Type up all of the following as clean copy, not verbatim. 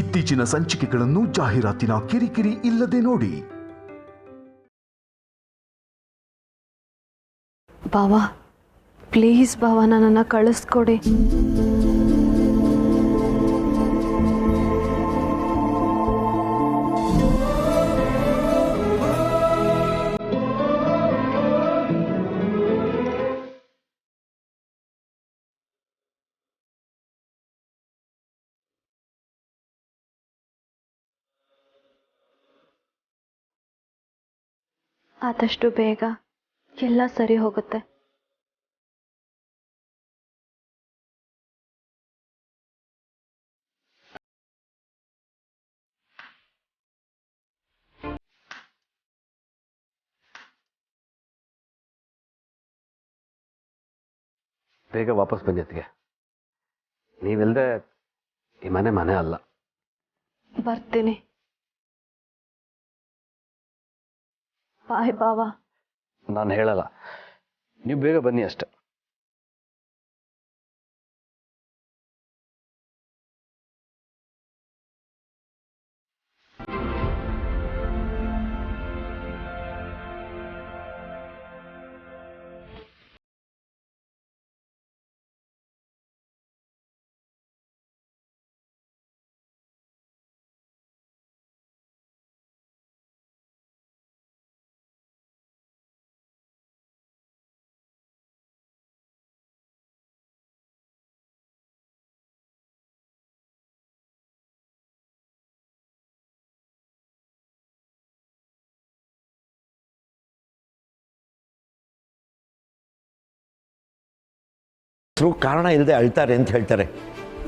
ಇತ್ತೀಚಿನ ಸಂಚಿಕೆಗಳನ್ನು ಜಾಹೀರಾತಿನ ಕಿರಿಕಿರಿ ಇಲ್ಲದೆ ನೋಡಿ. ಬಾವಾ ಪ್ಲೀಸ್ ಬಾವಾ, ನನ್ನನ್ನು ಕಳಿಸ್ಕೊಡಿ. ಆದಷ್ಟು ಬೇಗ ಎಲ್ಲ ಸರಿ ಹೋಗುತ್ತೆ. ಬೇಗ ವಾಪಸ್ ಬನ್ನಿ ಅತ್ತಿಗೆ. ನೀವಿಲ್ಲದೆ ಈ ಮನೆ ಅಲ್ಲ. ಬರ್ತೀನಿ. ಬಾಯ್ ಬಾವಾ. ನಾನು ಹೇಳಲ್ಲ, ನೀವು ಬೇಗ ಬನ್ನಿ ಅಷ್ಟೆ. ಕಾರಣ ಇಲ್ಲದೆ ಅಳ್ತಾರೆ ಅಂತ ಹೇಳ್ತಾರೆ,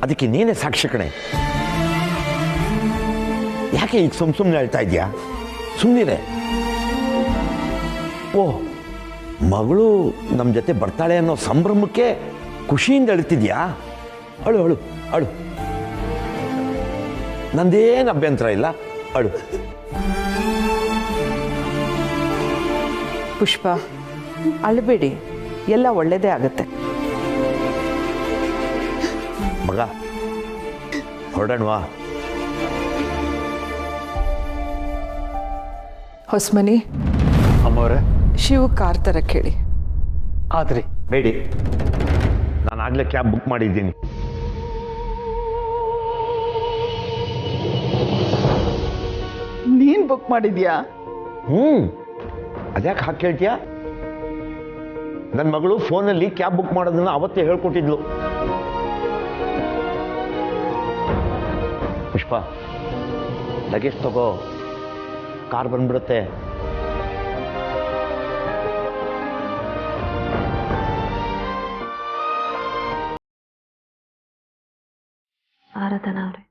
ಅದಕ್ಕೆ ನೀನೇ ಸಾಕ್ಷಿ ಕಣೆ. ಯಾಕೆ ಈಗ ಸುಮ್ಮನೆ ಅಳ್ತಾ ಇದೆಯಾ? ಸುಮ್ಮನಿರೆ. ಓಹ್, ಮಗಳು ನಮ್ಮ ಜೊತೆ ಬರ್ತಾಳೆ ಅನ್ನೋ ಸಂಭ್ರಮಕ್ಕೆ ಖುಷಿಯಿಂದ ಅಳ್ತಿದ್ಯಾ? ಅಳು ಅಳು ಅಳು, ನಂದೇನು ಅಭ್ಯಂತರ ಇಲ್ಲ, ಅಳು. ಪುಷ್ಪ, ಅಳಬೇಡಿ, ಎಲ್ಲ ಒಳ್ಳೆಯದೇ ಆಗುತ್ತೆ. ಮಗ ಹೊರಡೋಣವಾ? ಹೊಸ್ಮನಿ ಅಮ್ಮವ್ರೆ, ಶಿವ ಕಾರ್ ತರಕ್ಕೆ ಹೇಳಿ. ಆದ್ರಿ ಬೇಡಿ, ನಾನು ಆಗಲೇ ಕ್ಯಾಬ್ ಬುಕ್ ಮಾಡಿದ್ದೀನಿ. ನೀನು ಬುಕ್ ಮಾಡಿದ್ಯಾ? ಅದ್ಯಾಕೆ ಹಾಕಿ ಹೇಳ್ತೀಯಾ? ನನ್ನ ಮಗಳು ಫೋನಲ್ಲಿ ಕ್ಯಾಬ್ ಬುಕ್ ಮಾಡೋದನ್ನ ಅವತ್ತೇ ಹೇಳ್ಕೊಟ್ಟಿದ್ಲು. ಪುಷ್ಪ, ಲಗೇಜ್ ತಗೋ, ಕಾರ್ ಬಂದ್ಬಿಡುತ್ತೆ. ಆರಾಧನಾ ಅವ್ರೆ,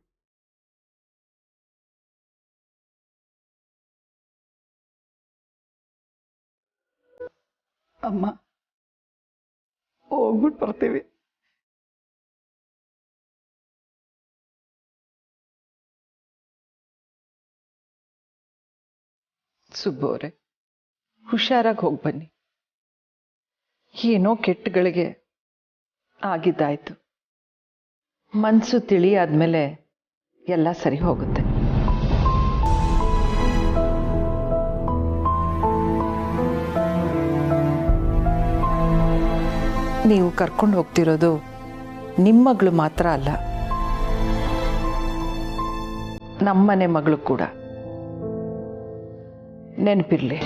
ಅಮ್ಮ, ಹೋಗ್ಬಿಟ್ಟು ಬರ್ತೀವಿ. ಸುಬ್ಬು ಅವರೇ, ಹುಷಾರಾಗಿ ಹೋಗಿ ಬನ್ನಿ. ಏನೋ ಕೆಟ್ಟಗಳಿಗೆ ಆಗಿದ್ದಾಯ್ತು. ಮನಸ್ಸು ತಿಳಿ ಆದ್ಮೇಲೆ ಎಲ್ಲ ಸರಿ ಹೋಗುತ್ತೆ. ನೀವು ಕರ್ಕೊಂಡು ಹೋಗ್ತಿರೋದು ನಿಮ್ಮ ಮಗಳು ಮಾತ್ರ ಅಲ್ಲ, ನಮ್ಮನೆ ಮಗಳು ಕೂಡ. ನೆನಪಿರ್ಲಿ.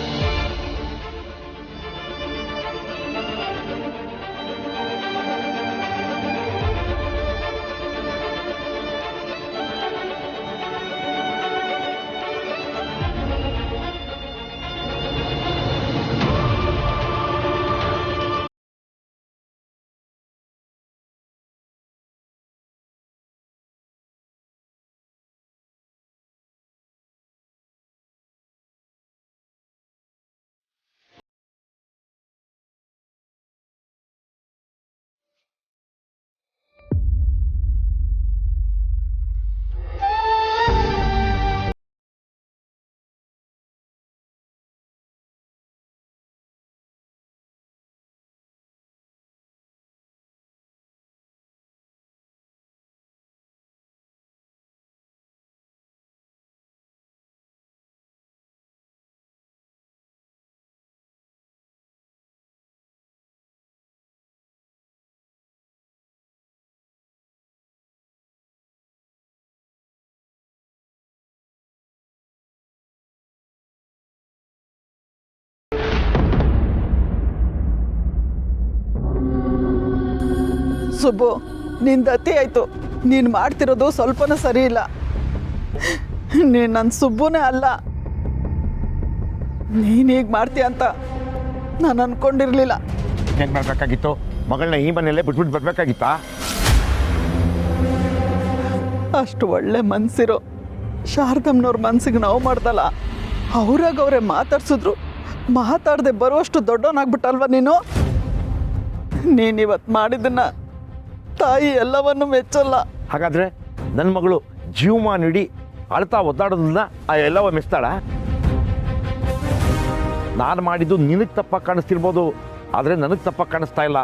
ಸುಬ್ಬು, ನಿಂದು ಅತಿ ಆಯಿತು. ನೀನು ಮಾಡ್ತಿರೋದು ಸ್ವಲ್ಪನೂ ಸರಿ ಇಲ್ಲ. ನೀನು ನನ್ನ ಸುಬ್ಬುನೇ ಅಲ್ಲ. ನೀನು ಹೀಗೆ ಮಾಡ್ತೀಯ ಅಂತ ನಾನು ಅಂದ್ಕೊಂಡಿರಲಿಲ್ಲ. ಏನು ಮಾಡಬೇಕಾಗಿತ್ತು? ಮಗಳನ್ನ ಈ ಮನೆಯಲ್ಲೇ ಬಿಟ್ಬಿಟ್ಟು ಬರಬೇಕಾಗಿತ್ತಾ? ಅಷ್ಟು ಒಳ್ಳೆ ಮನಸ್ಸಿರೋ ಶಾರದಮ್ಮನವ್ರ ಮನ್ಸಿಗೆ ನೋವು ಮಾಡ್ದಲ್ಲ. ಅವ್ರಾಗವ್ರೆ ಮಾತಾಡ್ಸಿದ್ರು, ಮಾತಾಡದೆ ಬರುವಷ್ಟು ದೊಡ್ಡವನಾಗ್ಬಿಟ್ಟಲ್ವ ನೀನು. ನೀನಿವತ್ತು ಮಾಡಿದ್ದನ್ನ ತಾಯಿ ಎಲ್ಲವನ್ನೂ ಮೆಚ್ಚಲ್ಲ. ಹಾಗಾದರೆ ನನ್ನ ಮಗಳು ಜೀವಮಾನ ಅಳ್ತಾ ಒದ್ದಾಡೋದನ್ನ ಆ ಎಲ್ಲವ ಮೆಚ್ತಾಳ? ನಾನು ಮಾಡಿದ್ದು ನಿನಗೆ ತಪ್ಪಾಗಿ ಕಾಣಿಸ್ತಿರ್ಬೋದು, ಆದರೆ ನನಗೆ ತಪ್ಪಾಗಿ ಕಾಣಿಸ್ತಾ ಇಲ್ಲ.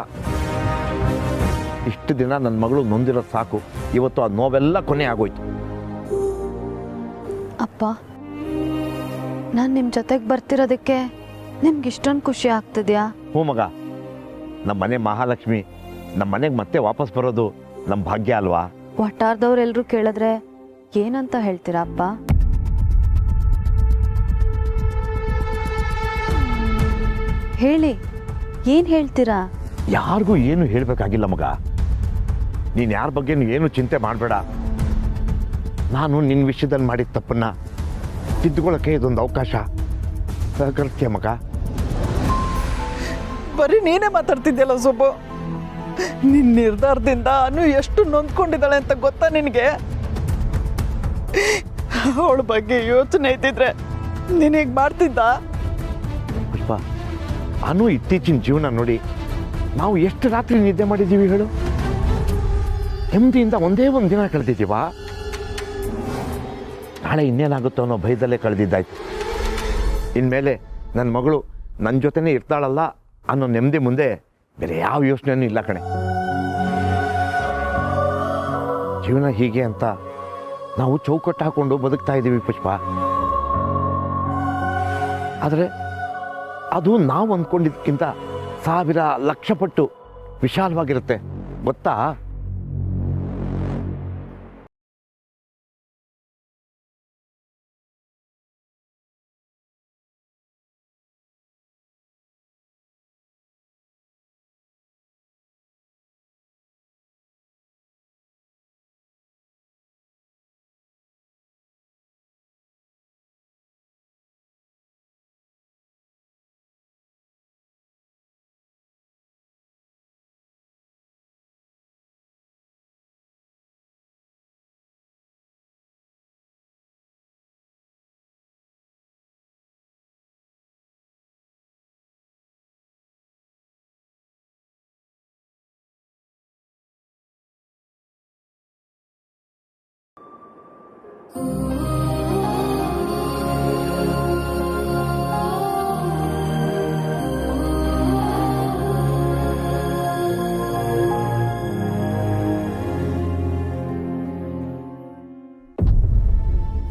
ಇಷ್ಟು ದಿನ ನನ್ನ ಮಗಳು ನೊಂದಿರೋದು ಸಾಕು. ಇವತ್ತು ಆ ನೋವೆಲ್ಲ ಕೊನೆ ಆಗೋಯ್ತು. ಅಪ್ಪ, ನಾನು ನಿಮ್ಮ ಜೊತೆಗೆ ಬರ್ತಿರೋದಕ್ಕೆ ನಿಮ್ಗೆ ಇಷ್ಟೊಂದು ಖುಷಿ ಆಗ್ತಿದ್ಯಾ? ಹ್ಞೂ ಮಗ, ನಮ್ಮ ಮನೆ ಮಹಾಲಕ್ಷ್ಮಿ ನಮ್ಮ ಮನೆಗೆ ಮತ್ತೆ ವಾಪಸ್ ಬರೋದು ನಮ್ಮ ಭಾಗ್ಯ ಅಲ್ವಾ? ವಟಾರದವ್ರೆಲ್ಲರೂ ಕೇಳಿದ್ರೆ ಏನಂತ ಹೇಳ್ತೀರಾ ಅಪ್ಪ? ಹೇಳಿ, ಏನು ಹೇಳ್ತೀರಾ? ಯಾರಿಗೂ ಏನು ಹೇಳಬೇಕಾಗಿಲ್ಲ ಮಗ. ನೀನು ಯಾರ ಬಗ್ಗೆನೂ ಏನು ಚಿಂತೆ ಮಾಡಬೇಡ. ನಾನು ನಿನ್ನ ವಿಷಯದಲ್ಲಿ ಮಾಡಿದ ತಪ್ಪನ್ನ ತಿದ್ದುಕೊಳ್ಳೋಕ್ಕೆ ಇದೊಂದು ಅವಕಾಶ. ಸಹಕರಿಸ್ತೀಯ ಮಗ? ಬರೀ ನೀನೇ ಮಾತಾಡ್ತಿದ್ಯಲ್ಲ ಸುಬ್ಬು. ನಿನ್ನ ನಿರ್ಧಾರದಿಂದ ಅನು ಎಷ್ಟು ನೊಂದ್ಕೊಂಡಿದ್ದಾಳೆ ಅಂತ ಗೊತ್ತಾ ನಿನಗೆ? ಅವಳ ಬಗ್ಗೆ ಯೋಚನೆ ಇದ್ದಿದ್ರೆ ನೀನೀಗ ಮಾಡ್ತಿದ್ದ? ಪುಷ್ಪ, ಅನು ಇತ್ತೀಚಿನ ಜೀವನ ನೋಡಿ ನಾವು ಎಷ್ಟು ರಾತ್ರಿ ನಿದ್ದೆ ಮಾಡಿದ್ದೀವಿ ಹೇಳು? ನೆಮ್ಮದಿಯಿಂದ ಒಂದೇ ಒಂದು ದಿನ ಕಳೆದಿದ್ದೀವ. ನಾಳೆ ಇನ್ನೇನಾಗುತ್ತೋ ಅನ್ನೋ ಭಯದಲ್ಲೇ ಕಳೆದಿದ್ದಾಯ್ತು. ಇನ್ಮೇಲೆ ನನ್ನ ಮಗಳು ನನ್ನ ಜೊತೆನೇ ಇರ್ತಾಳಲ್ಲ ಅನ್ನೋ ನೆಮ್ಮದಿ ಮುಂದೆ ಬೇರೆ ಯಾವ ಯೋಚನೆಯೂ ಇಲ್ಲ ಕಣೆ. ಜೀವನ ಹೀಗೆ ಅಂತ ನಾವು ಚೌಕಟ್ಟು ಹಾಕೊಂಡು ಬದುಕ್ತಾ ಇದ್ದೀವಿ ಪುಷ್ಪ. ಆದರೆ ಅದು ನಾವು ಅಂದ್ಕೊಂಡಿದ್ದಕ್ಕಿಂತ 1000 ಲಕ್ಷ ಪಟ್ಟು ವಿಶಾಲವಾಗಿರುತ್ತೆ ಗೊತ್ತಾ?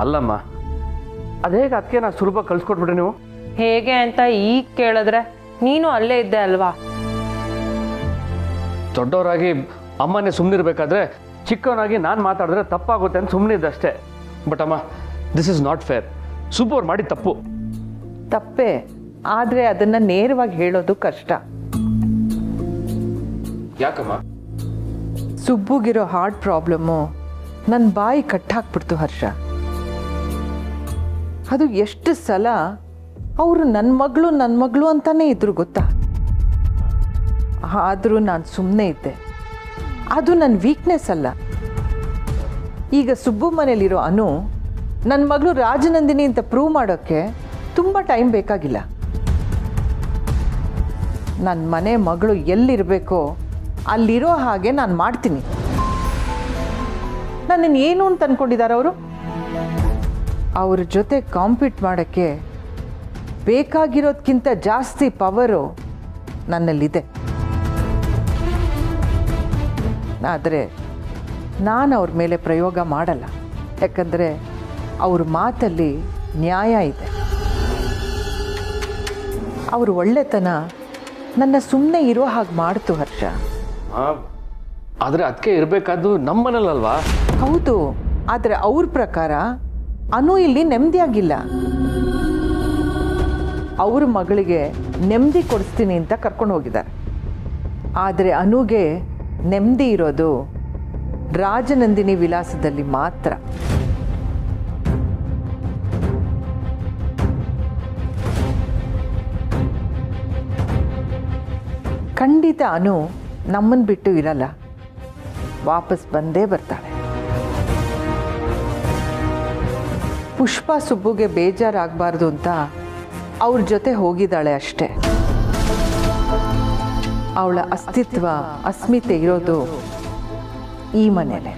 ಅಲ್ಲಮ್ಮ, ಅದೇಗೆ ಅದಕ್ಕೆ ನಾ ಸುಲಭ ಕಳ್ಸ್ಕೊಟ್ಬಿಟ್ರೆ ನೀವು? ಹೇಗೆ ಅಂತ ಈಗ ಕೇಳಿದ್ರೆ ನೀನು ಅಲ್ಲೇ ಇದ್ದೆ ಅಲ್ವಾ? ದೊಡ್ಡವರಾಗಿ ಅಮ್ಮನೇ ಸುಮ್ಮನಿರ್ಬೇಕಾದ್ರೆ ಚಿಕ್ಕವನಾಗಿ ನಾನು ಮಾತಾಡಿದ್ರೆ ತಪ್ಪಾಗುತ್ತೆ ಅಂತ ಸುಮ್ಮನಿದ್ದಷ್ಟೇ. ಬಟ್ ಅಮ್ಮ, this is not fair. Subbu ಅವ್ರು ಮಾಡಿದ ತಪ್ಪು. ತಪ್ಪೇ, ಆದರೆ ಅದನ್ನು ನೇರವಾಗಿ ಹೇಳೋದು ಕಷ್ಟ. ಯಾಕಮ್ಮ? ಸುಬ್ಬುಗಿರೋ ಹಾರ್ಟ್ ಪ್ರಾಬ್ಲಮ್ಮು ನನ್ನ ಬಾಯಿ ಕಟ್ಟಾಕ್ಬಿಡ್ತು ಹರ್ಷ. ಅದು ಎಷ್ಟು ಸಲ ಅವರು ನನ್ನ ಮಗಳು ಅಂತಾನೇ ಇದ್ರು ಗೊತ್ತಾ? ಆದರೂ ನಾನು ಸುಮ್ಮನೆ ಇದ್ದೆ. ಅದು ನನ್ನ ವೀಕ್ನೆಸ್ ಅಲ್ಲ. ಈಗ ಸುಬ್ಬು ಮನೇಲಿರೋ ಅನು ನನ್ನ ಮಗಳು ರಾಜನಂದಿನಿ ಅಂತ ಪ್ರೂವ್ ಮಾಡೋಕ್ಕೆ ತುಂಬ ಟೈಮ್ ಬೇಕಾಗಿಲ್ಲ. ನನ್ನ ಮನೆ ಮಗಳು ಎಲ್ಲಿರಬೇಕೋ ಅಲ್ಲಿರೋ ಹಾಗೆ ನಾನು ಮಾಡ್ತೀನಿ. ನನ್ನನ್ನು ಏನು ಅಂತ ಅಂದ್ಕೊಂಡಿದ್ದಾರೆ ಅವರು? ಅವ್ರ ಜೊತೆ ಕಾಂಪೀಟ್ ಮಾಡೋಕ್ಕೆ ಬೇಕಾಗಿರೋದಕ್ಕಿಂತ ಜಾಸ್ತಿ ಪವರು ನನ್ನಲ್ಲಿದೆ. ಆದರೆ ನಾನು ಅವ್ರ ಮೇಲೆ ಪ್ರಯೋಗ ಮಾಡಲ್ಲ. ಯಾಕಂದರೆ ಅವ್ರ ಮಾತಲ್ಲಿ ನ್ಯಾಯ ಇದೆ. ಅವ್ರ ಒಳ್ಳೆತನ ನನ್ನ ಸುಮ್ಮನೆ ಇರೋ ಹಾಗೆ ಮಾಡ್ತು ಹರ್ಷ. ಆದರೆ ಅದಕ್ಕೆ ಇರಬೇಕಾದ್ದು ನಮ್ಮ ಮನೇಲಲ್ವಾ? ಹೌದು, ಆದರೆ ಅವ್ರ ಪ್ರಕಾರ ಅನು ಇಲ್ಲಿ ನೆಮ್ಮದಿಯಾಗಿಲ್ಲ. ಅವ್ರ ಮಗಳಿಗೆ ನೆಮ್ಮದಿ ಕೊಡಿಸ್ತೀನಿ ಅಂತ ಕರ್ಕೊಂಡು ಹೋಗಿದ್ದಾರೆ. ಆದರೆ ಅನುಗೆ ನೆಮ್ಮದಿ ಇರೋದು ರಾಜನಂದಿನಿ ವಿಲಾಸದಲ್ಲಿ ಮಾತ್ರ. ಖಂಡಿತ ಅನು ನಮ್ಮನ್ನು ಬಿಟ್ಟು ಇರಲ್ಲ, ವಾಪಸ್ ಬಂದೇ ಬರ್ತಾಳೆ. ಪುಷ್ಪ ಸುಬ್ಬುಗೆ ಬೇಜಾರಾಗಬಾರ್ದು ಅಂತ ಅವ್ರ ಜೊತೆ ಹೋಗಿದ್ದಾಳೆ ಅಷ್ಟೆ. ಅವಳ ಅಸ್ತಿತ್ವ ಅಸ್ಮಿತೆ ಇರೋದು ಈ ಮನೇಲೆ.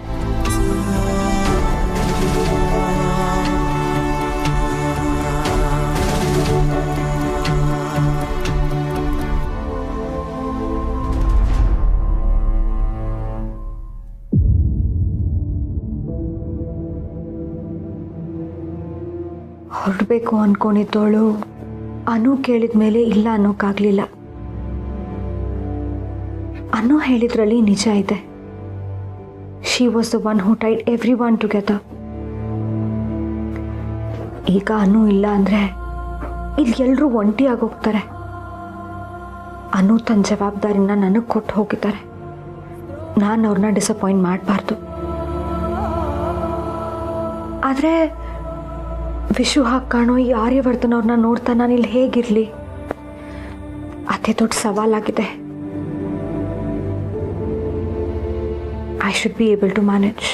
ಹೊರಡಬೇಕು ಅಂದ್ಕೊಂಡಿದ್ದವಳು ಅನು ಕೇಳಿದ ಮೇಲೆ ಇಲ್ಲ ಅನ್ನೋಕ್ಕಾಗಲಿಲ್ಲ. ಅನು ಹೇಳಿದ್ರಲ್ಲಿ ನಿಜ ಇದೆ. She was the one who tied everyone together. ಈಗ ಅನು ಇಲ್ಲ ಅಂದರೆ ಇಲ್ಲಿ ಎಲ್ಲರೂ ಒಂಟಿಯಾಗಿ ಹೋಗ್ತಾರೆ. ಅನು ತನ್ನ ಜವಾಬ್ದಾರಿನ ನನಗೆ ಕೊಟ್ಟು ಹೋಗಿದ್ದಾರೆ. ನಾನು ಅವ್ರನ್ನ ಡಿಸಪಾಯಿಂಟ್ ಮಾಡಬಾರ್ದು. ಆದರೆ ವಿಶು ಹಾಗೆ ಕಾಣೋ ಈ ಆರ್ಯವರ್ಧನ್ ಅವ್ರನ್ನ ನೋಡ್ತಾ ನಾನಿಲ್ಲಿ ಹೇಗಿರಲಿ? ಅದೇ ದೊಡ್ಡ ಸವಾಲಾಗಿದೆ. I should be able to manage.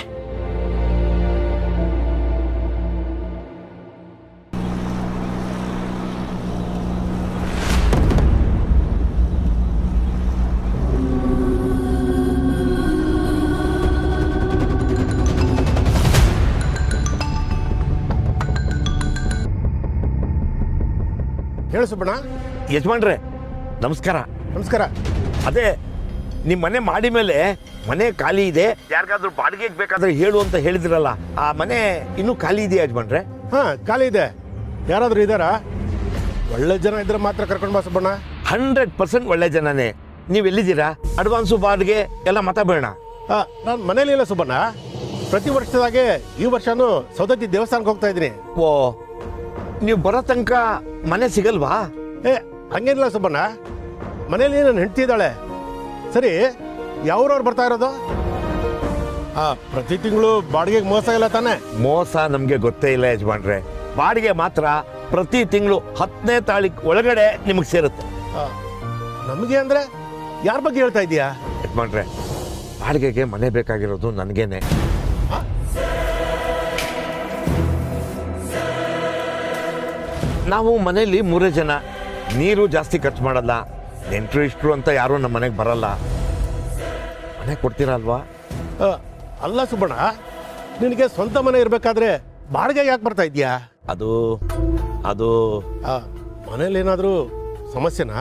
ಹೇಳು ಸುಬ್ಬಣ್ಣ. ಯಜಮಾನ್ರೆ ನಮಸ್ಕಾರ. ನಮಸ್ಕಾರ. ಅದೇ ನಿಮ್ಮ ಮನೆ ಮಾಡಿ ಮೇಲೆ ಮನೆ ಖಾಲಿ ಇದೆ, ಯಾರಿಗಾದ್ರೂ ಬಾಡಿಗೆಗೆ ಬೇಕಾದ್ರೆ ಹೇಳು ಅಂತ ಹೇಳಿದ್ರಲ್ಲ, ಆ ಮನೆ ಇನ್ನೂ ಖಾಲಿ ಇದೆಯಾ ಯಜಮಾನ್ರೆ? ಹಾಂ, ಖಾಲಿ ಇದೆ. ಯಾರಾದರೂ ಇದ್ದಾರಾ? ಒಳ್ಳೆ ಜನ ಇದ್ರೆ ಮಾತ್ರ ಕರ್ಕೊಂಡು ಬಾ ಸುಬ್ಬಣ್ಣ. 100% ಒಳ್ಳೆ ಜನನೇ. ನೀವು ಎಲ್ಲಿದ್ದೀರಾ? ಅಡ್ವಾನ್ಸು ಬಾಡಿಗೆ ಎಲ್ಲ ಮಾತಾಡೋಣ. ನಾನು ಮನೇಲಿ ಇಲ್ಲ ಸುಬ್ಬಣ್ಣ. ಪ್ರತಿ ವರ್ಷದಾಗೆ ಈ ವರ್ಷನೂ ಸೌದತ್ತಿ ದೇವಸ್ಥಾನಕ್ಕೆ ಹೋಗ್ತಾ ಇದ್ದೀನಿ. ಓ, ನೀವು ಬರೋ ತನಕ ಮನೆ ಸಿಗಲ್ವಾ? ಹಂಗೇನಿಲ್ಲ ಸುಬ್ಬಣ್ಣ, ಮನೇಲಿ ನನ್ನ ಹೆಂಡತಿ ಇದ್ದಾಳೆ. ಸರಿ, ಯಾವ್ರವ್ರು ಬರ್ತಾ ಇರೋದು? ಪ್ರತಿ ತಿಂಗಳು ಬಾಡಿಗೆಗೆ ಮೋಸ ಇಲ್ಲ ತಾನೆ? ಮೋಸ ನಮಗೆ ಗೊತ್ತೇ ಇಲ್ಲ ಯಜಮಾನ್ರೆ. ಬಾಡಿಗೆ ಮಾತ್ರ ಪ್ರತಿ ತಿಂಗಳು 10ನೇ ತಾರೀಕು ಒಳಗಡೆ ನಿಮಗೆ ಸೇರುತ್ತೆ. ನಮಗೆ ಅಂದ್ರೆ ಯಾರ ಬಗ್ಗೆ ಹೇಳ್ತಾ ಇದೀಯಾ ಯಜಮಾನ್ರೆ? ಬಾಡಿಗೆಗೆ ಮನೆ ಬೇಕಾಗಿರೋದು ನನಗೇನೆ. ನಾವು ಮನೇಲಿ 3 ಜನ. ನೀರು ಜಾಸ್ತಿ ಖರ್ಚು ಮಾಡಲ್ಲ. ನೆಂಟರು ಇಷ್ಟರು ಅಂತ ಯಾರು ನಮ್ಮ ಮನೆಗೆ ಬರಲ್ಲ. ಮನೆ ಕೊಡ್ತೀರಾ ಅಲ್ವಾ? ಅಲ್ಲ ಸುಬ್ಬಣ್ಣ, ನಿನಗೆ ಸ್ವಂತ ಮನೆ ಇರಬೇಕಾದ್ರೆ ಬಾಡಿಗೆ ಯಾಕೆ ಬರ್ತಾ ಇದೀಯಾ? ಅದು ಮನೇಲಿ ಏನಾದರೂ ಸಮಸ್ಯೆನಾ?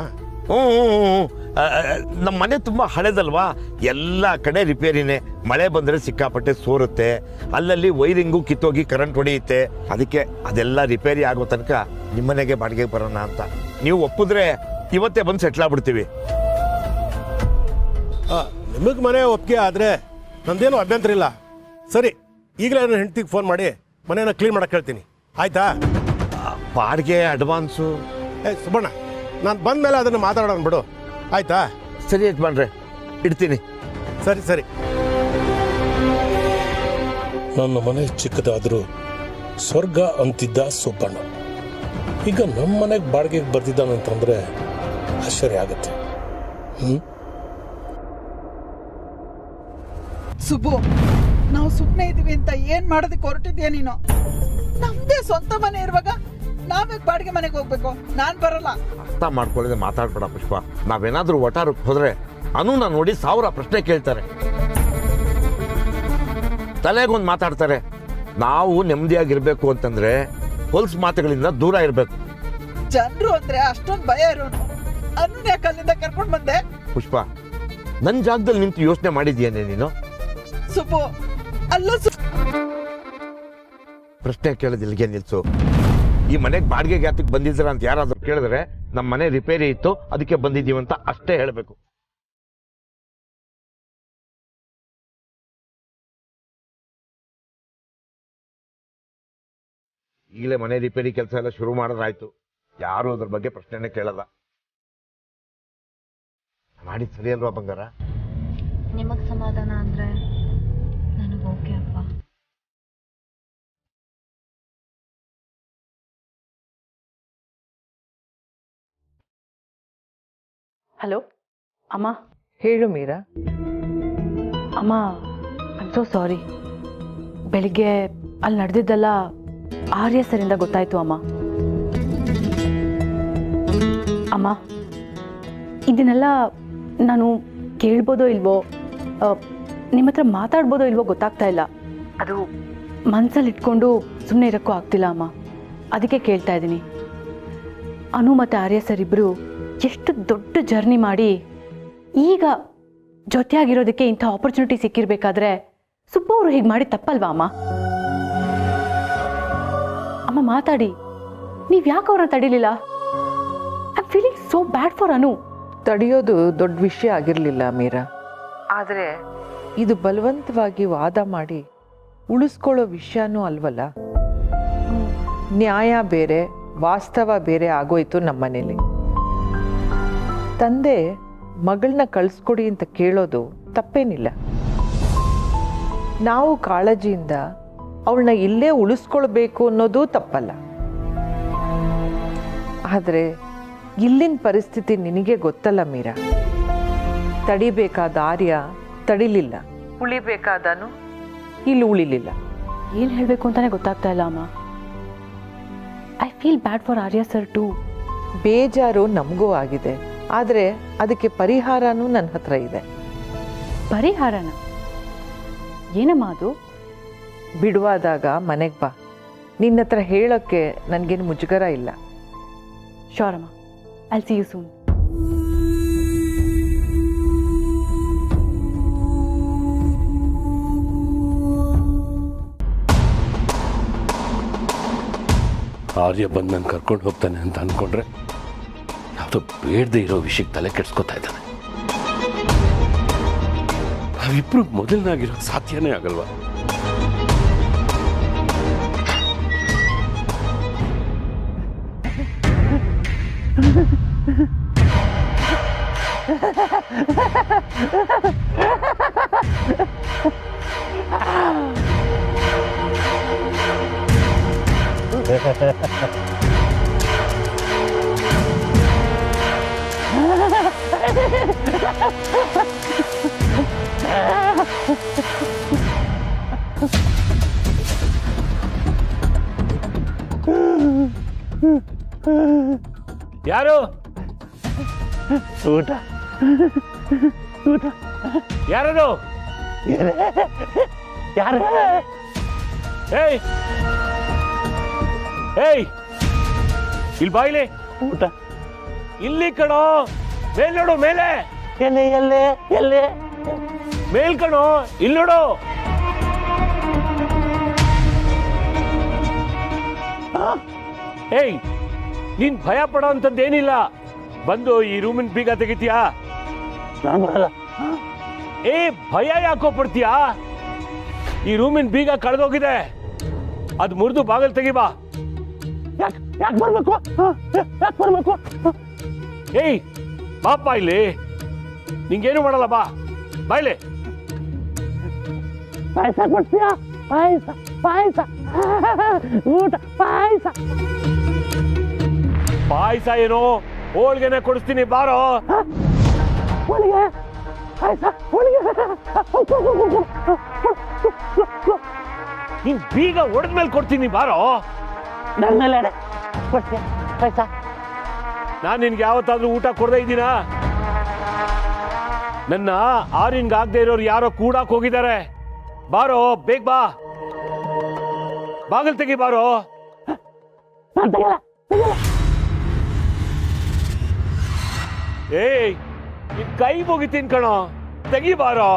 ನಮ್ಮ ಮನೆ ತುಂಬ ಹಳೆದಲ್ವಾ, ಎಲ್ಲ ಕಡೆ ರಿಪೇರಿನೇ. ಮಳೆ ಬಂದರೆ ಸಿಕ್ಕಾಪಟ್ಟೆ ಸೋರುತ್ತೆ, ಅಲ್ಲಲ್ಲಿ ವೈರಿಂಗು ಕಿತ್ತೋಗಿ ಕರೆಂಟ್ ಹೊಡೆಯುತ್ತೆ. ಅದಕ್ಕೆ ಅದೆಲ್ಲ ರಿಪೇರಿ ಆಗೋ ತನಕ ನಿಮ್ಮನೆಗೆ ಬಾಡಿಗೆಗೆ ಬರೋಣ ಅಂತ. ನೀವು ಒಪ್ಪಿದ್ರೆ ಇವತ್ತೇ ಬಂದು ಸೆಟ್ಲ್ ಆಗ್ಬಿಡ್ತೀವಿ. ನಿಮಗೆ ಮನೆ ಒಪ್ಪಿಗೆ ಆದರೆ ನಂದೇನು ಅಭ್ಯಂತರ ಇಲ್ಲ. ಸರಿ, ಈಗಲೇ ನನ್ನ ಹೆಂಡತಿಗೆ ಫೋನ್ ಮಾಡಿ ಮನೇನ ಕ್ಲೀನ್ ಮಾಡಕ್ಕೆ ಹೇಳ್ತೀನಿ, ಆಯ್ತಾ? ಬಾಡಿಗೆ ಅಡ್ವಾನ್ಸು ಸುಬ್ಬಣ್ಣ, ನಾನು ಬಂದ ಮೇಲೆ ಅದನ್ನು ಮಾತಾಡೋಣ ಬಿಡು, ಆಯ್ತಾ? ಸರಿ ಯಜಮಾನ್ರೆ, ಇಡ್ತೀನಿ. ಸರಿ ಸರಿ. ನನ್ನ ಮನೆ ಚಿಕ್ಕದಾದರೂ ಸ್ವರ್ಗ ಅಂತಿದ್ದ ಸುಬ್ಬಣ್ಣ ಈಗ ನಮ್ಮ ಮನೆಗೆ ಬಾಡಿಗೆಗೆ ಬರ್ತಿದ್ದಾನಂತಂದ್ರೆ ಆಶ್ಚರ್ಯ ಆಗುತ್ತೆ. ಸುಬ್ಬು, ನಾವು ಸುಮ್ಮನೆ ಇದೀವಿ ಅಂತ ಏನ್ ಮಾಡೋದಕ್ಕೆ ಹೊರಟಿದ್ಯಾ ನೀನು? ನಮ್ದೇ ಸ್ವಂತ ಮನೆ ಇರುವಾಗ ನಾವೇ ಬಾಡಿಗೆ ಮನೆಗೆ ಹೋಗ್ಬೇಕು? ನಾನ್ ಬರಲ್ಲ. ಅರ್ಥ ಮಾಡ್ಕೊಳ್ಳದೆ ಮಾತಾಡ್ಬೇಡ ಪುಷ್ಪ. ನಾವೇನಾದ್ರೂ ಒಟಾರಕ್ಕೆ ಹೋದ್ರೆ ಅನುನ ನೋಡಿ 1000 ಪ್ರಶ್ನೆ ಕೇಳ್ತಾರೆ, ತಲೆಗೊಂದು ಮಾತಾಡ್ತಾರೆ. ನಾವು ನೆಮ್ಮದಿಯಾಗಿರ್ಬೇಕು ಅಂತಂದ್ರೆ ಹೊಲ್ಸ್ ಮಾತುಗಳಿಂದ ದೂರ ಇರಬೇಕು. ಜನರು ಅಂದ್ರೆ ಅಷ್ಟೊಂದು ಭಯ ಇರೋನು ಅನ್ನ ಯಾಕೆ ಅಲ್ಲಿಂದ ಕರ್ಕೊಂಡು ಬಂದೆ? ಪುಷ್ಪ, ನನ್ನ ಜಾಗದಲ್ಲಿ ನಿಂತು ಯೋಚನೆ ಮಾಡಿದ್ಯೇನೆ ನೀನು? ಸುಬ್ಬು, ಅಲ್ಲ ಪ್ರಶ್ನೆ ಕೇಳೋದಿಲ್ಲಿಗೆ ನಿಲ್ಸು. ಈ ಮನೆಗೆ ಬಾಡಿಗೆಗೆ ಯಾತಕ್ಕೆ ಬಂದಿದ್ದೀರಾ ಅಂತ ಯಾರಾದ್ರೂ ಕೇಳಿದ್ರೆ ನಮ್ಮ ಮನೆ ರಿಪೇರಿ ಇತ್ತು ಅದಕ್ಕೆ ಬಂದಿದ್ದೀವಿ ಅಂತ ಅಷ್ಟೇ ಹೇಳಬೇಕು. ಈಗಲೇ ಮನೆ ರಿಪೇರಿ ಕೆಲಸ ಎಲ್ಲ ಶುರು ಮಾಡಿದ್ರಾಯ್ತು. ಯಾರು ಅದ್ರ ಬಗ್ಗೆ ಪ್ರಶ್ನೆನೇ ಕೇಳಲ್ಲ. ಮಾಡಿದ್ ಸರಿ ಅಲ್ವಾ ಬಂಗಾರ? ನಿಮಗೆ ಸಮಾಧಾನ ಅಂದರೆ ನನಗೆ ಓಕೆ ಅಪ್ಪ. ಹಲೋ ಅಮ್ಮ. ಹೇಳು ಮೀರಾ. ಅಮ್ಮ, ಐ ಸೋ ಸಾರಿ. ಬೆಳಿಗ್ಗೆ ಅಲ್ಲಿ ನಡೆದಿದ್ದೆಲ್ಲ ಆರ್ಯ ಸರಿಂದ ಗೊತ್ತಾಯ್ತು ಅಮ್ಮ. ಅಮ್ಮ, ಇದನ್ನೆಲ್ಲ ನಾನು ಕೇಳ್ಬೋದೋ ಇಲ್ವೋ, ನಿಮ್ಮ ಹತ್ರ ಮಾತಾಡ್ಬೋದೋ ಇಲ್ವೋ ಗೊತ್ತಾಗ್ತಾ ಇಲ್ಲ. ಅದು ಮನಸ್ಸಲ್ಲಿ ಇಟ್ಕೊಂಡು ಸುಮ್ಮನೆ ಇರೋಕ್ಕೂ ಆಗ್ತಿಲ್ಲ ಅಮ್ಮ. ಅದಕ್ಕೆ ಕೇಳ್ತಾ ಇದ್ದೀನಿ. ಅನು ಮತ್ತು ಆರ್ಯ ಸರ್ ಇಬ್ಬರು ಎಷ್ಟು ದೊಡ್ಡ ಜರ್ನಿ ಮಾಡಿ ಈಗ ಜೊತೆಯಾಗಿರೋದಕ್ಕೆ ಇಂಥ ಆಪರ್ಚುನಿಟಿ ಸಿಕ್ಕಿರ್ಬೇಕಾದ್ರೆ ಸುಬ್ಬು ಅವರು ಹೀಗೆ ಮಾಡಿ ತಪ್ಪಲ್ವಾ ಅಮ್ಮ? ಅಮ್ಮ ಮಾತಾಡಿ. ನೀವು ಯಾಕೆ ಅವ್ರನ್ನ ತಡೀಲಿಲ್ಲ? I am feeling so bad for Anu. ತಡೆಯೋದು ದೊಡ್ಡ ವಿಷಯ ಆಗಿರಲಿಲ್ಲ ಮೀರಾ. ಆದರೆ ಇದು ಬಲವಂತವಾಗಿ ವಾದ ಮಾಡಿ ಉಳಿಸ್ಕೊಳ್ಳೋ ವಿಷಯನೂ ಅಲ್ವಲ್ಲ. ನ್ಯಾಯ ಬೇರೆ ವಾಸ್ತವ ಬೇರೆ ಆಗೋಯ್ತು ನಮ್ಮನೇಲಿ. ತಂದೆ ಮಗಳನ್ನ ಕಳಿಸ್ಕೊಡಿ ಅಂತ ಕೇಳೋದು ತಪ್ಪೇನಿಲ್ಲ. ನಾವು ಕಾಳಜಿಯಿಂದ ಅವಳನ್ನ ಇಲ್ಲೇ ಉಳಿಸ್ಕೊಳ್ಬೇಕು ಅನ್ನೋದು ತಪ್ಪಲ್ಲ. ಆದರೆ ಇಲ್ಲಿನ ಪರಿಸ್ಥಿತಿ ನಿನಗೆ ಗೊತ್ತಲ್ಲ ಮೀರಾ. ತಡಿಬೇಕಾದ ಆರ್ಯ ತಡಿಲಿಲ್ಲ, ಉಳಿಬೇಕಾದನು ಇಲ್ಲಿ ಉಳಿಲಿಲ್ಲ. ಏನು ಹೇಳಬೇಕು ಅಂತಾನೆ ಗೊತ್ತಾಗ್ತಾ ಇಲ್ಲ ಅಮ್ಮ. I feel bad for Arya sir too. ಬೇಜಾರು ನಮಗೂ ಆಗಿದೆ, ಆದರೆ ಅದಕ್ಕೆ ಪರಿಹಾರನೂ ನನ್ನ ಹತ್ರ ಇದೆ. ಪರಿಹಾರನ? ಏನಮ್ಮ ಅದು? ಬಿಡುವಾದಾಗ ಮನೆಗೆ ಬಾ. ನಿನ್ನ ಹತ್ರ ಹೇಳೋಕ್ಕೆ ನನಗೇನು ಮುಜುಗರ ಇಲ್ಲ. ಶೋರಮ್ಮ, ಐಲ್ ಸಿ ಯು ಸೂನ್. ಆರ್ಯ ಬಂದು ನಾನು ಕರ್ಕೊಂಡು ಹೋಗ್ತಾನೆ ಅಂತ ಅಂದ್ಕೊಂಡ್ರೆ ಯಾವುದೋ ಬೇಡದೆ ಇರೋ ವಿಷಯಕ್ಕೆ ತಲೆ ಕೆಡ್ಸ್ಕೊತಾ ಇದ್ದಾನೆ. ನಾವಿಬ್ರು ಮೊದಲನಾಗಿರೋ ಸಾಧ್ಯನೇ ಆಗಲ್ವಾ? ಯಾರು? ಊಟ ಊಟ ಯಾರದು? ಯಾರು? ಏಯ್ ಏಯ್, ಇಲ್ಲಿ ಬಾಯಿಲೆ. ಊಟ ಇಲ್ಲಿ ಕಣೋ, ಮೇಲ್ ನೋಡು, ಮೇಲೆ. ಎಲ್ಲೇ ಎಲ್ಲೇ ಎಲ್ಲೇ? ಮೇಲ್ ಕಣೋ, ಇಲ್ಲಿ ನೋಡು. ಏಯ್, ನೀನ್ ಭಯ ಪಡೋ ಅಂತದ್ದೇನಿಲ್ಲ. ಬಂದು ಈ ರೂಮಿನ ಬೀಗ ತೆಗಿತೀಯಾ? ಏ, ಭಯ ಯಾಕೋ ಪಡ್ತೀಯಾ? ಈ ರೂಮಿನ ಬೀಗ ಕಳೆದೋಗಿದೆ, ಅದು ಮುರಿದು ಬಾಗಿಲು ತೆಗಿಬಾ. ಯಾಕೆ ಬರ್ಬೇಕು? ಯಾಕೆ ಬರ್ಬೇಕು? ಏಯ್, ಬಾಪ ಇಲ್ಲಿ. ನಿಂಗೇನು ಮಾಡಲ್ಲ, ಬಾ ಬಾಯ್ಲೆ. ಪಾಯಸ ಕೊಡ್ತೀಯಾ? ಪಾಯಸ ಪಾಯಸ ಊಟ ಪಾಯಸ. ಪಾಯಸ ಏನೋ, ಹೋಳಿಗೆನೆ ಕೊಡಿಸ್ತೀನಿ, ಬಾರೋ. ಹೋಳಿಗೆ ಪಾಯಸ ಹೋಳಿಗೆ. ನೀನ್ ಬೀಗ ಹೊಡೆದ್ಮೇಲೆ ಕೊಡ್ತೀನಿ, ಬಾರೋ. ನನ್ನ ಮೇಲೆ ಕೊಡ್ತೀಯ ಪಾಯಸ? ನಾನು ನಿನ್ಗೆ ಯಾವತ್ತಾದ್ರೂ ಊಟ ಕೊಡದೇ ಇದ್ದೀನಾ? ನನ್ನ ಆರಿನ್ಗಾಗದೆ ಇರೋರು ಯಾರೋ ಕೂಡಾಕ್ ಹೋಗಿದ್ದಾರೆ. ಬಾರೋ, ಬೇಗ ಬಾ, ಬಾಗಿಲು ತೆಗಿ, ಬಾರೋ. ಏಯ್, ನಿನ್ ಕೈ ಮುಗಿತೀನಿ ಕಣೋ, ತೆಗಿ, ಬಾರೋ.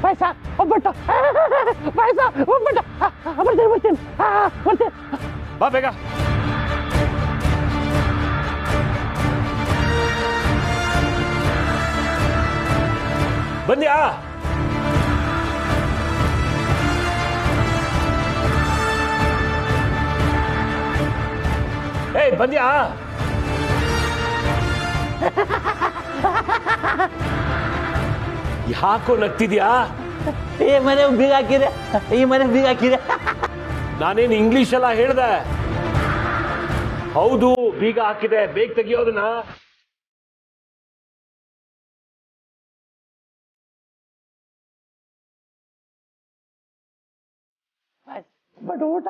ಪಾಯಸ ಒಬ್ಬಟ್ಟು, ಪಾಯಸ ಒಬ್ಬಟ್ಟು. ಬರ್ತೀನಿ ಬರ್ತೀನಿ ಬರ್ತೀನಿ, ಬಾ ಬೇಗ. ಬಂದ್ಯಾ? ಏಯ್, ಬಂದ್ಯಾ? ಯಾಕೋ ನಗ್ತಿದ್ಯಾ? ಈ ಮನೆ ಬೀಗ ಹಾಕಿದೆ, ಈ ಮನೆ ಬೀಗ ಹಾಕಿದೆ. ನಾನೇನು ಇಂಗ್ಲಿಷ್ ಎಲ್ಲ ಹೇಳ್ದೆ? ಹೌದು, ಬೀಗ ಹಾಕಿದೆ. ಬೇಗ ತೆಗಿಯೋದನ್ನ. ಬಟ್ ಊಟ